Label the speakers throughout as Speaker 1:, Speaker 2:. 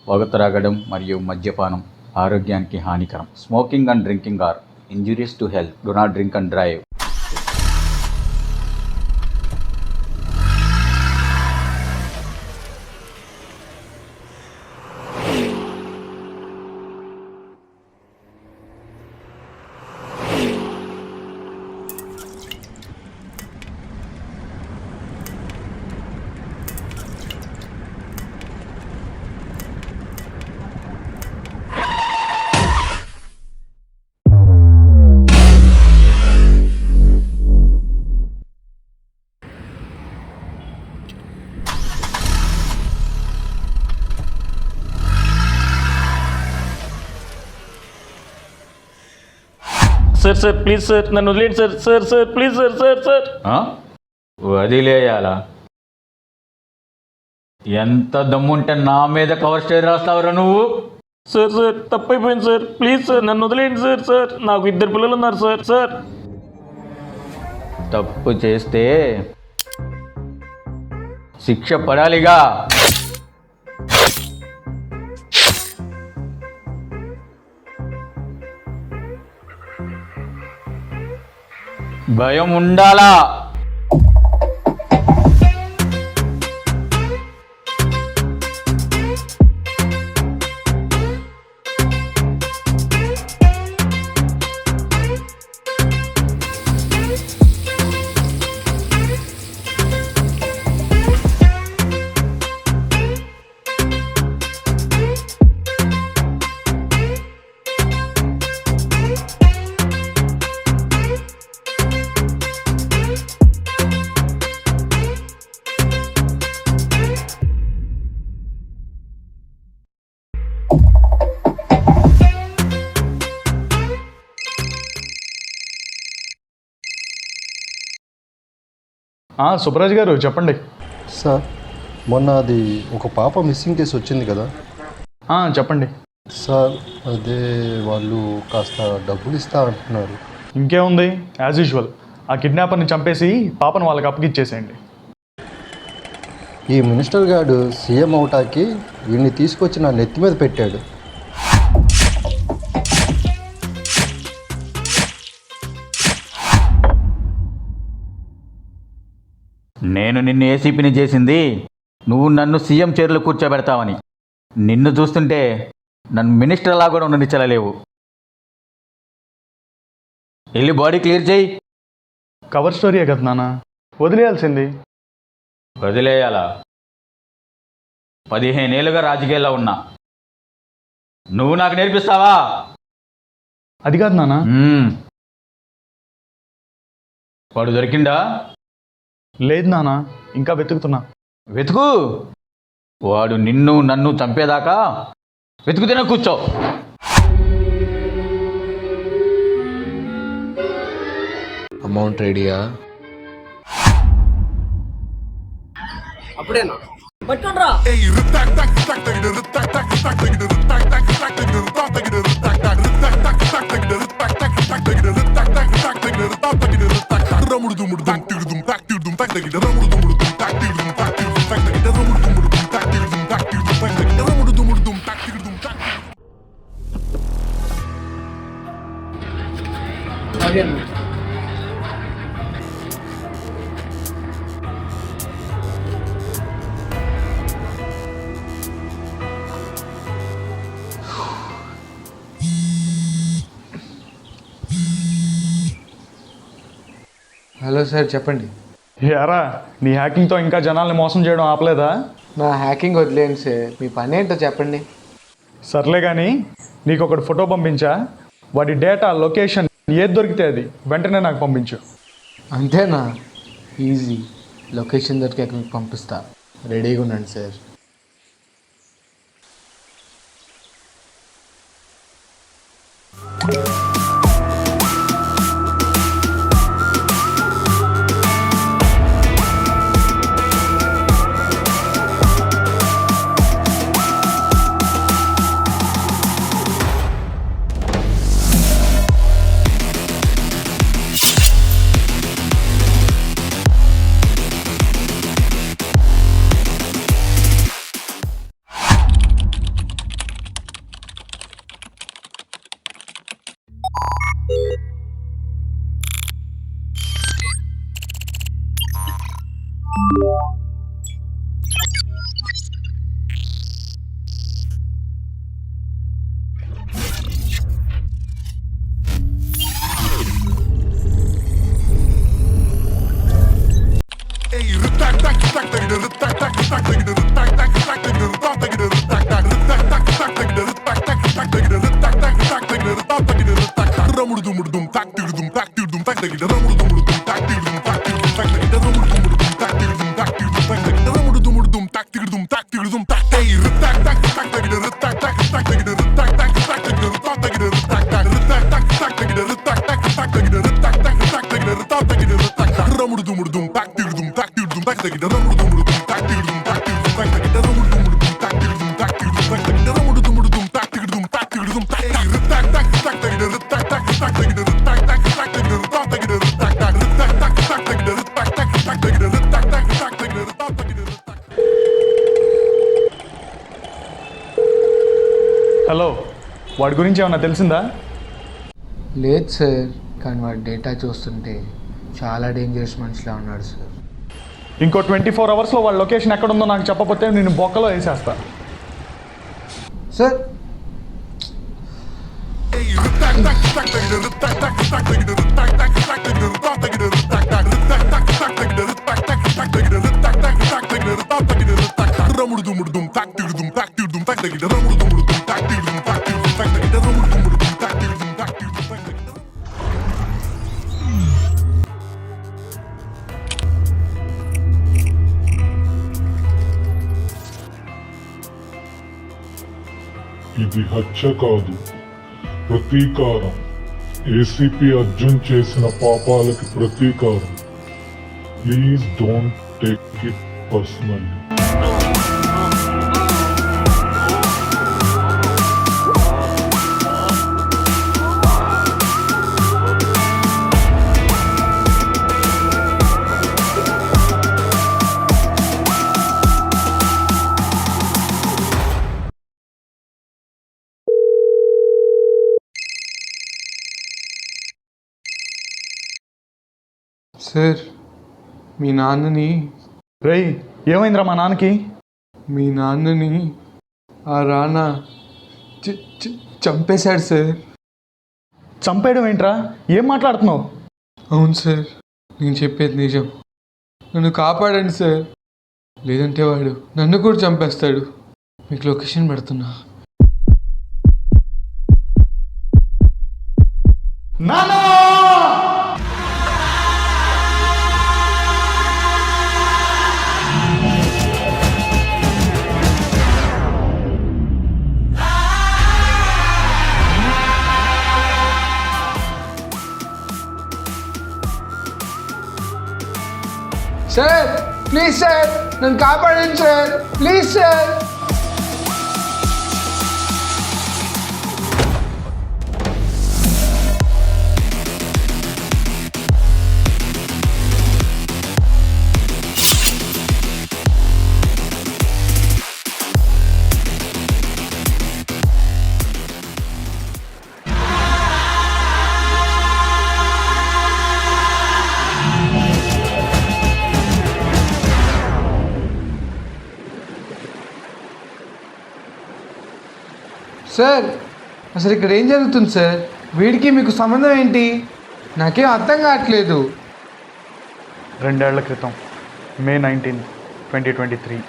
Speaker 1: పొగ త్రాగడం మరియు మద్యపానం ఆరోగ్యానికి హానికరం. Smoking and drinking are injurious to health. Do not drink and drive.
Speaker 2: Sir sir please sir నన్ను వదిలేండి sir sir sir please sir sir sir
Speaker 1: వదిలేయాలా? ఎంత దమ్ముంటే నా మీద కవర్ స్టోరీ రాస్తావురా నువ్వు?
Speaker 2: సార్ సార్ తప్పైపోయింది సార్ ప్లీజ్ సార్ నన్ను వదిలేండి సార్ సార్ నాకు 2 పిల్లలు ఉన్నారు సార్ సార్.
Speaker 1: తప్పు చేస్తే శిక్ష పడాలిగా. భయం ఉండాలా?
Speaker 3: సుబ్బరాజ్ గారు చెప్పండి.
Speaker 4: సార్ మొన్న అది ఒక పాప మిస్సింగ్ కేసు వచ్చింది కదా.
Speaker 3: చెప్పండి
Speaker 4: సార్ అదే వాళ్ళు కాస్త డబ్బులు ఇస్తా అంటున్నారు.
Speaker 3: ఇంకేముంది, యాజ్ యూజువల్ ఆ కిడ్నాపర్ని చంపేసి పాపను వాళ్ళకి అప్పగిచ్చేసేయండి.
Speaker 4: ఈ మినిస్టర్ గారు సీఎం అవటానికి వీడిని తీసుకొచ్చి నా నెత్తి మీద పెట్టాడు.
Speaker 1: నేను నిన్ను ఏసీపీని చేసింది నువ్వు నన్ను సీఎం చైర్లో కూర్చోబెడతావని. నిన్ను చూస్తుంటే నన్ను మినిస్టర్లా కూడా ఉండనిచ్చలేవు. వెళ్ళి బాడీ క్లియర్ చేయి.
Speaker 3: కవర్ స్టోరీయే కదా నాన్న, వదిలేయాల్సింది.
Speaker 1: వదిలేయాలా? 15 ఏళ్ళుగా రాజకీయాల్లో ఉన్నా. నువ్వు నాకు నేర్పిస్తావా?
Speaker 3: అది కాదు నాన్న.
Speaker 1: వాడు దొరికిందా?
Speaker 3: లేదు నాన్న, ఇంకా వెతుకుతున్నా.
Speaker 1: వెతుకు. వాడు నిన్ను నన్ను చంపేదాకా వెతుకుతూనే కూర్చో.
Speaker 4: అమౌంట్ రెడీయా?
Speaker 5: అప్పుడేనా పట్టుకోండ్రా.
Speaker 6: హలో సార్ చెప్పండి.
Speaker 3: యారా, నీ హ్యాకింగ్తో ఇంకా జనాల్ని మోసం చేయడం ఆపలేదా?
Speaker 6: నా హ్యాకింగ్ వదిలేండి సార్, మీ పని ఏంటో చెప్పండి.
Speaker 3: సర్లే కానీ నీకు ఒకటి ఫోటో పంపించా, వాడి డేటా లొకేషన్ ఏది దొరికితే అది వెంటనే నాకు పంపించు.
Speaker 6: అంతేనా? ఈజీ. లొకేషన్ దొరికాక మీకు పంపిస్తా, రెడీగా ఉండండి సార్.
Speaker 3: హలో, వాడి గురించి ఏమన్నా తెలిసిందా?
Speaker 6: లేదు సార్, కానీ వాడి డేటా చూస్తుంటే చాలా డేంజరస్ మనిషిలా ఉన్నాడు సార్.
Speaker 3: ఇంకో 24 అవర్స్లో వాళ్ళ లొకేషన్ ఎక్కడుందో నాకు చెప్పకపోతే నేను బొక్కలో వేసేస్తా.
Speaker 6: సార్
Speaker 5: ఇది హత్య కాదు, ప్రతీకారం. ఏసీపీ అర్జున్ చేసిన పాపాలకి ప్రతీకారం. Please don't take it personally.
Speaker 6: Sir, మీ నాన్నని
Speaker 3: రేయ్, ఏమైందిరా మా నాన్నకి?
Speaker 6: మీ నాన్నని ఆ రానా చంపేశాడు సార్.
Speaker 3: చంపేయడం ఏంట్రా? ఏం మాట్లాడుతున్నావు?
Speaker 6: అవును సార్, నేను చెప్పేది నిజం. నన్ను కాపాడండి సార్, లేదంటే వాడు నన్ను కూడా చంపేస్తాడు. మీకు లొకేషన్ పెడుతున్నా.
Speaker 3: నానా!
Speaker 6: సార్ ప్లీజ్ సార్, నన్ను కాపాడండి సార్, ప్లీజ్ సార్. సార్, అసలు ఇక్కడ ఏం జరుగుతుంది సార్? వీడికి మీకు సంబంధం ఏంటి? నాకేం అర్థం కావట్లేదు.
Speaker 3: 2 ఏళ్ల క్రితం May 19, 2023.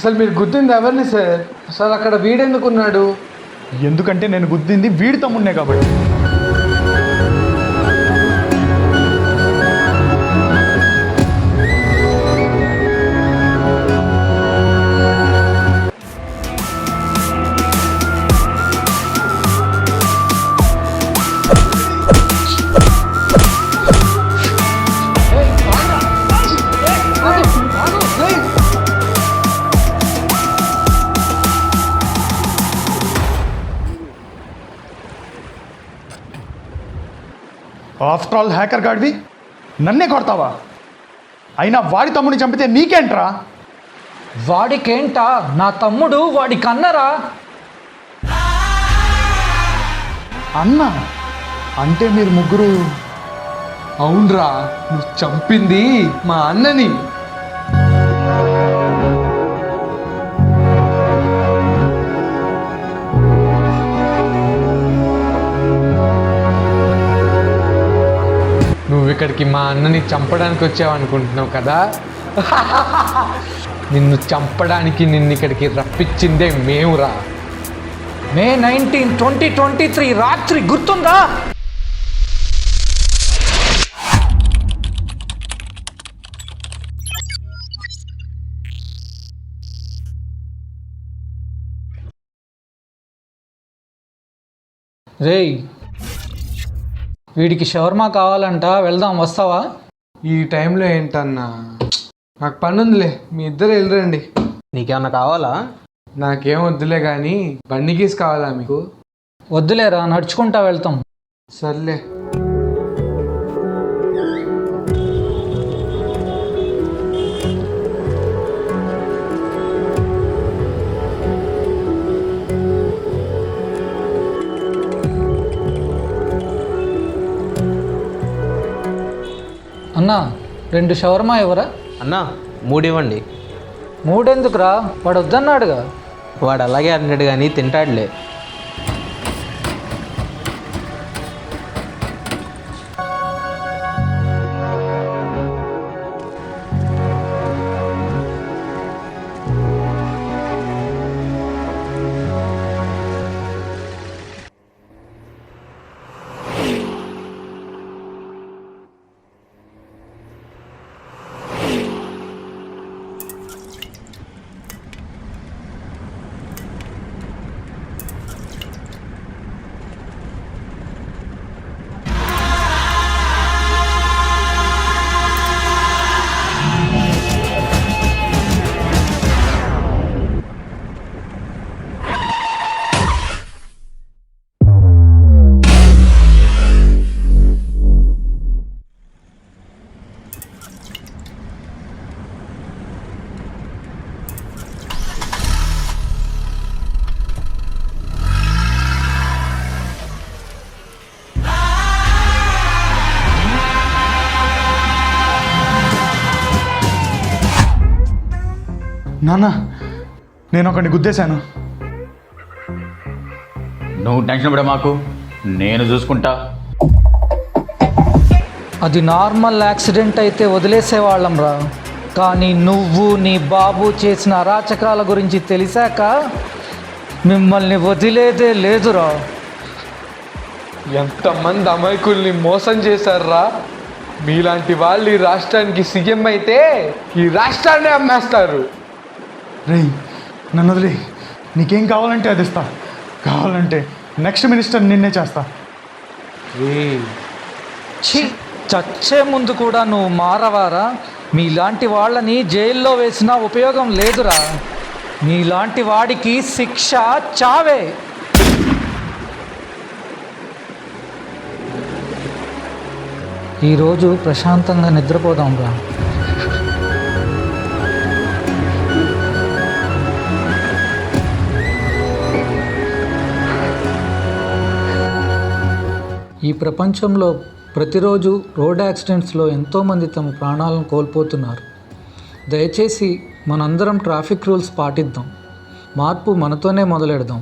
Speaker 6: అసలు మీరు గుద్దింది ఎవరిని సార్? అసలు అక్కడ వీడెందుకున్నాడు?
Speaker 3: ఎందుకంటే నేను గుద్దింది వీడి తమ్ముడినే కాబట్టి. ఆఫ్టర్ ఆల్ హ్యాకర్ గాడివి నన్నే కొడతావా? అయినా వాడి తమ్ముడిని చంపితే నీకేంట్రా?
Speaker 7: వాడికేంటా? నా తమ్ముడు వాడి కన్నరా.
Speaker 3: అన్న అంటే మీరు ముగ్గురు?
Speaker 6: అవునరా, నువ్వు చంపింది మా అన్నని. నువ్వు ఇక్కడికి మా అన్నని చంపడానికి వచ్చావు అనుకుంటున్నావు కదా? నిన్ను చంపడానికి నిన్ను ఇక్కడికి రప్పించిందే మేమురా.
Speaker 7: మే 19, 2023 రాత్రి గుర్తుందా? రేయ్, వీడికి షవర్మా కావాలంట, వెళ్దాం, వస్తావా?
Speaker 6: ఈ టైంలో ఏంటన్నా? నాకు పని ఉందిలే, మీ ఇద్దరు వెళ్ళరండి.
Speaker 8: నీకేమన్నా కావాలా?
Speaker 6: నాకేం వద్దులే కానీ బండి గీసి కావాలా మీకు?
Speaker 7: వద్దులేరా, నడుచుకుంటా వెళ్తాం.
Speaker 6: సర్లే.
Speaker 7: అన్నా, 2 షవర్మా ఎవరా?
Speaker 8: అన్నా 3 ఇవ్వండి.
Speaker 7: 3 ఎందుకురా? వాడు వద్దన్నాడుగా.
Speaker 8: వాడు అలాగే అన్నాడు కానీ తింటాడులే.
Speaker 3: నాన్న, నేను ఒకడిని గుద్దేశాను.
Speaker 1: నువ్వు టెన్షన్ పడే మాకు, నేను చూసుకుంటా.
Speaker 7: అది నార్మల్ యాక్సిడెంట్ అయితే వదిలేసేవాళ్ళం రా. కానీ నువ్వు నీ బాబు చేసిన అరాచకాల గురించి తెలిసాక మిమ్మల్ని వదిలేదే లేదురా.
Speaker 6: ఎంతమంది అమాయకుల్ని మోసం చేశారా? మీలాంటి వాళ్ళు ఈ రాష్ట్రానికి సీఎం అయితే ఈ రాష్ట్రాన్ని అమ్మేస్తారు.
Speaker 3: రేయ్, నన్ను వదిలే. నీకేం కావాలంటే అది ఇస్తా. కావాలంటే నెక్స్ట్ మినిస్టర్ నిన్నే చేస్తా.
Speaker 7: ఛీ, చచ్చే ముందు కూడా నువ్వు మారవారా? మీలాంటి వాళ్ళని జైల్లో వేసినా ఉపయోగం లేదురా. మీలాంటి వాడికి శిక్ష చావే. ఈరోజు ప్రశాంతంగా నిద్రపోదాం రా. ఈ ప్రపంచంలో ప్రతిరోజు రోడ్ యాక్సిడెంట్స్లో ఎంతోమంది తమ ప్రాణాలను కోల్పోతున్నారు. దయచేసి మనందరం ట్రాఫిక్ రూల్స్ పాటిద్దాం. మార్పు మనతోనే మొదలెడదాం.